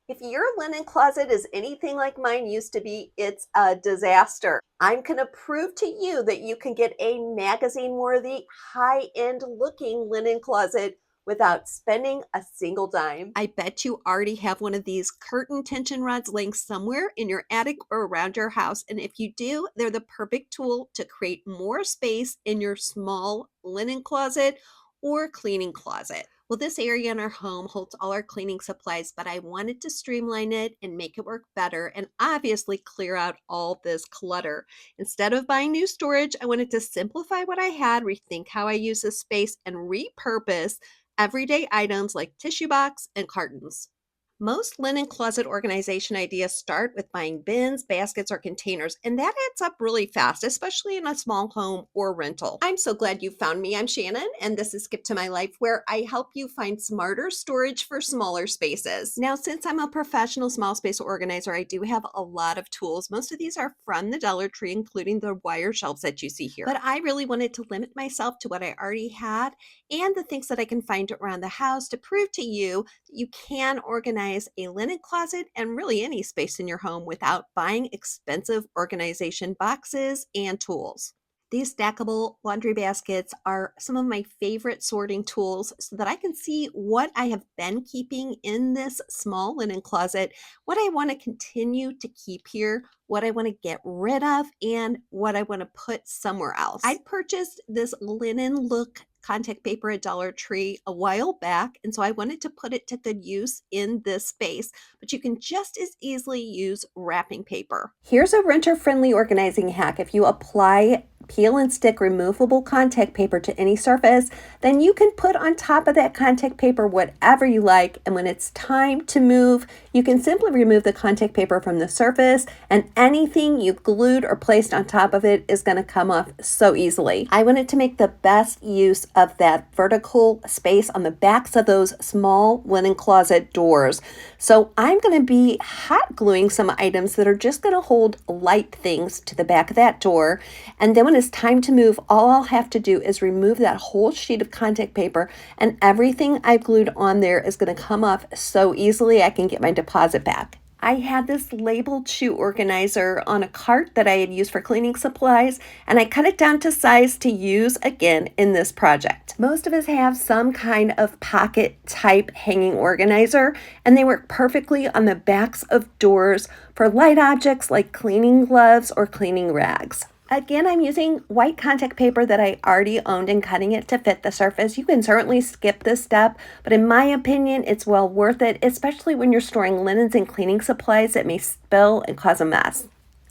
If your linen closet is anything like mine used to be, it's a disaster. I'm going to prove to you that you can get a magazine worthy, high end looking linen closet without spending a single dime. I bet you already have one of these curtain tension rods laying somewhere in your attic or around your house. And if you do, they're the perfect tool to create more space in your small linen closet or cleaning closet. Well, this area in our home holds all our cleaning supplies, but I wanted to streamline it and make it work better and obviously clear out all this clutter. Instead of buying new storage, I wanted to simplify what I had, rethink how I use this space, and repurpose everyday items like tissue box and cartons. Most linen closet organization ideas start with buying bins, baskets, or containers, and that adds up really fast, especially in a small home or rental. I'm so glad you found me. I'm Shannon, and this is Skip to My Life, where I help you find smarter storage for smaller spaces. Now, since I'm a professional small space organizer, I do have a lot of tools. Most of these are from the Dollar Tree, including the wire shelves that you see here. But I really wanted to limit myself to what I already had and the things that I can find around the house to prove to you that you can organize a linen closet and really any space in your home without buying expensive organization boxes and tools. These stackable laundry baskets are some of my favorite sorting tools so that I can see what I have been keeping in this small linen closet, what I want to continue to keep here, what I want to get rid of, and what I want to put somewhere else. I purchased this linen look contact paper at Dollar Tree a while back, and so I wanted to put it to good use in this space, but you can just as easily use wrapping paper. Here's a renter-friendly organizing hack. If you apply peel and stick removable contact paper to any surface, then you can put on top of that contact paper whatever you like, and when it's time to move, you can simply remove the contact paper from the surface, and anything you've glued or placed on top of it is going to come off so easily. I wanted to make the best use of that vertical space on the backs of those small linen closet doors. So I'm going to be hot gluing some items that are just going to hold light things to the back of that door, and then when it's time to move, all I'll have to do is remove that whole sheet of contact paper, and everything I've glued on there is going to come off so easily I can get my deposit back. I had this labeled shoe organizer on a cart that I had used for cleaning supplies, and I cut it down to size to use again in this project. Most of us have some kind of pocket type hanging organizer, and they work perfectly on the backs of doors for light objects like cleaning gloves or cleaning rags. Again, I'm using white contact paper that I already owned and cutting it to fit the surface. You can certainly skip this step, but in my opinion, it's well worth it, especially when you're storing linens and cleaning supplies that may spill and cause a mess.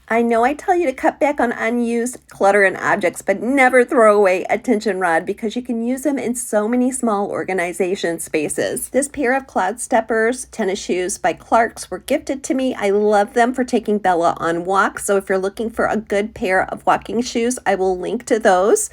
I know I tell you to cut back on unused clutter and objects, but never throw away a tension rod because you can use them in so many small organization spaces. This pair of Cloud Steppers tennis shoes by Clarks were gifted to me. I love them for taking Bella on walks, so if you're looking for a good pair of walking shoes, I will link to those.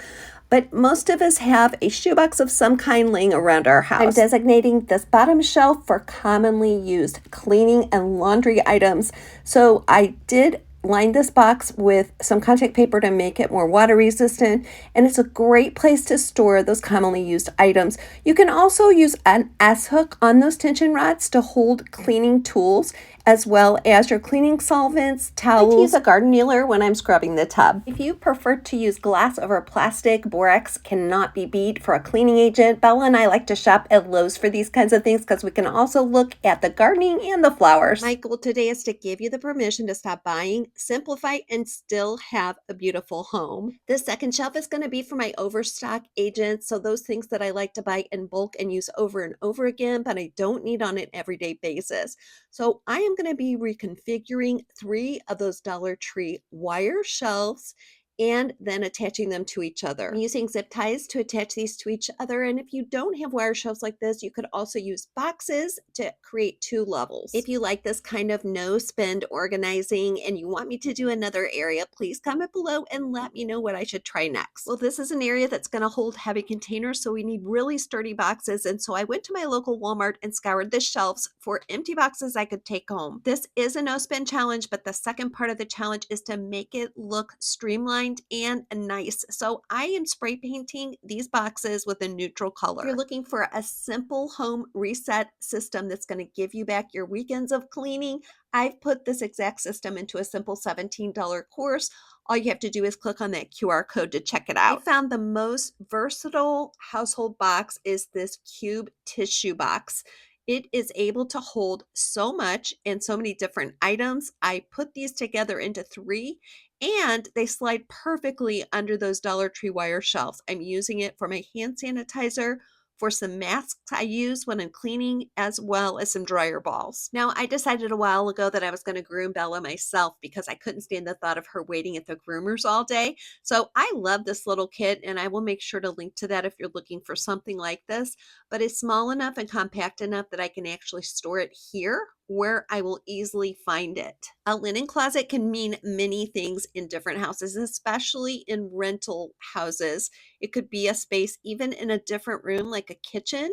But most of us have a shoebox of some kind laying around our house. I'm designating this bottom shelf for commonly used cleaning and laundry items. So I did line this box with some contact paper to make it more water resistant, and it's a great place to store those commonly used items. You can also use an S-hook on those tension rods to hold cleaning tools, as well as your cleaning solvents, towels. I use a garden kneeler when I'm scrubbing the tub. If you prefer to use glass over plastic, borax cannot be beat for a cleaning agent. Bella and I like to shop at Lowe's for these kinds of things because we can also look at the gardening and the flowers. My goal today is to give you the permission to stop buying, simplify, and still have a beautiful home. This second shelf is going to be for my overstock agents, so those things that I like to buy in bulk and use over and over again, but I don't need on an everyday basis. So I am going to be reconfiguring 3 of those Dollar Tree wire shelves and then attaching them to each other. I'm using zip ties to attach these to each other, and if you don't have wire shelves like this, you could also use boxes to create 2 levels. If you like this kind of no spend organizing and you want me to do another area, please comment below and let me know what I should try next. Well, this is an area that's going to hold heavy containers, so we need really sturdy boxes, and so I went to my local Walmart and scoured the shelves for empty boxes I could take home. This is a no spend challenge, but the second part of the challenge is to make it look streamlined streamlined and nice. So I am spray painting these boxes with a neutral color. If you're looking for a simple home reset system that's going to give you back your weekends of cleaning, I've put this exact system into a simple $17 course. All you have to do is click on that QR code to check it out. I found the most versatile household box is this cube tissue box. It is able to hold so much and so many different items. I put these together into 3 and they slide perfectly under those Dollar Tree wire shelves. I'm using it for my hand sanitizer, for some masks I use when I'm cleaning, as well as some dryer balls. Now, I decided a while ago that I was going to groom Bella myself because I couldn't stand the thought of her waiting at the groomers all day. So I love this little kit, and I will make sure to link to that if you're looking for something like this. But it's small enough and compact enough that I can actually store it here where I will easily find it. A linen closet can mean many things in different houses, especially in rental houses. It could be a space even in a different room like a kitchen,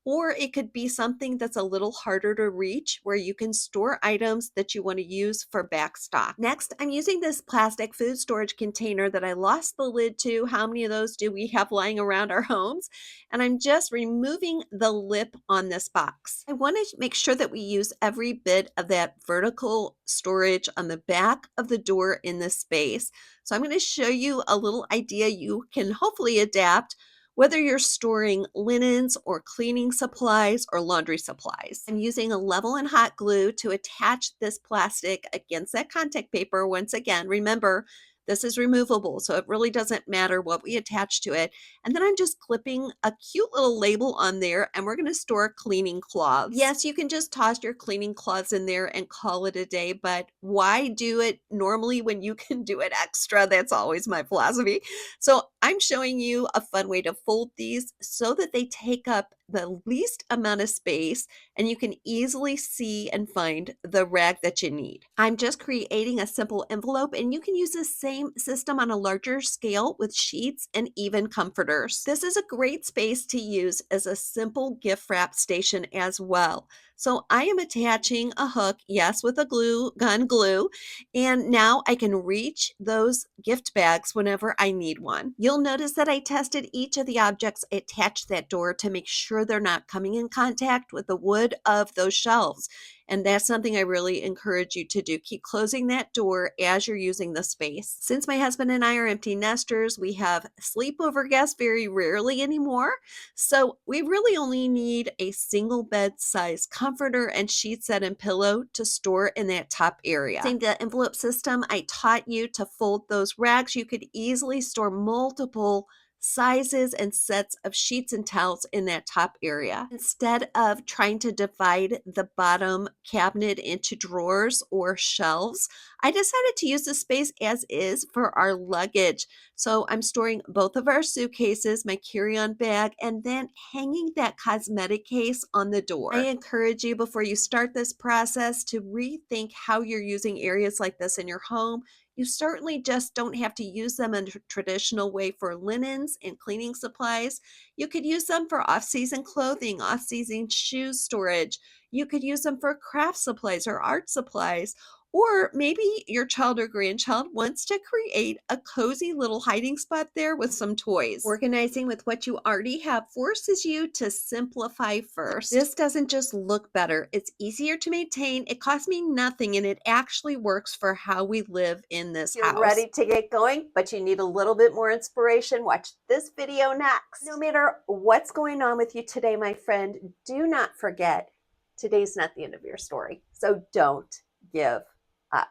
or it could be something that's a little harder to reach where you can store items that you want to use for back stock. Next, I'm using this plastic food storage container that I lost the lid to. How many of those do we have lying around our homes? And I'm just removing the lip on this box. I want to make sure that we use every bit of that vertical storage on the back of the door in this space. So I'm going to show you a little idea you can hopefully adapt whether you're storing linens or cleaning supplies or laundry supplies. I'm using a level and hot glue to attach this plastic against that contact paper. Once again, remember, this is removable, so it really doesn't matter what we attach to it. And then I'm just clipping a cute little label on there, and we're going to store cleaning cloths. Yes, you can just toss your cleaning cloths in there and call it a day, but why do it normally when you can do it extra? That's always my philosophy. So I'm showing you a fun way to fold these so that they take up the least amount of space and you can easily see and find the rag that you need. I'm just creating a simple envelope, and you can use the same system on a larger scale with sheets and even comforters. This is a great space to use as a simple gift wrap station as well. So I am attaching a hook, yes, with a gun glue, and now I can reach those gift bags whenever I need one. You'll notice that I tested each of the objects attached to that door to make sure they're not coming in contact with the wood of those shelves. And that's something I really encourage you to do. Keep closing that door as you're using the space. Since my husband and I are empty nesters, we have sleepover guests very rarely anymore. So we really only need a single bed size comforter and sheet set and pillow to store in that top area. Using the envelope system, I taught you to fold those rags. You could easily store multiple sizes and sets of sheets and towels in that top area. Instead of trying to divide the bottom cabinet into drawers or shelves, I decided to use the space as is for our luggage. So I'm storing both of our suitcases, my carry-on bag, and then hanging that cosmetic case on the door. I encourage you before you start this process to rethink how you're using areas like this in your home. You certainly just don't have to use them in a traditional way for linens and cleaning supplies. You could use them for off-season clothing, off-season shoe storage. You could use them for craft supplies or art supplies. Or maybe your child or grandchild wants to create a cozy little hiding spot there with some toys. Organizing with what you already have forces you to simplify first. This doesn't just look better, it's easier to maintain, it costs me nothing, and it actually works for how we live in this house. You're ready to get going, but you need a little bit more inspiration. Watch this video next. No matter what's going on with you today, my friend, do not forget, today's not the end of your story. So don't give up.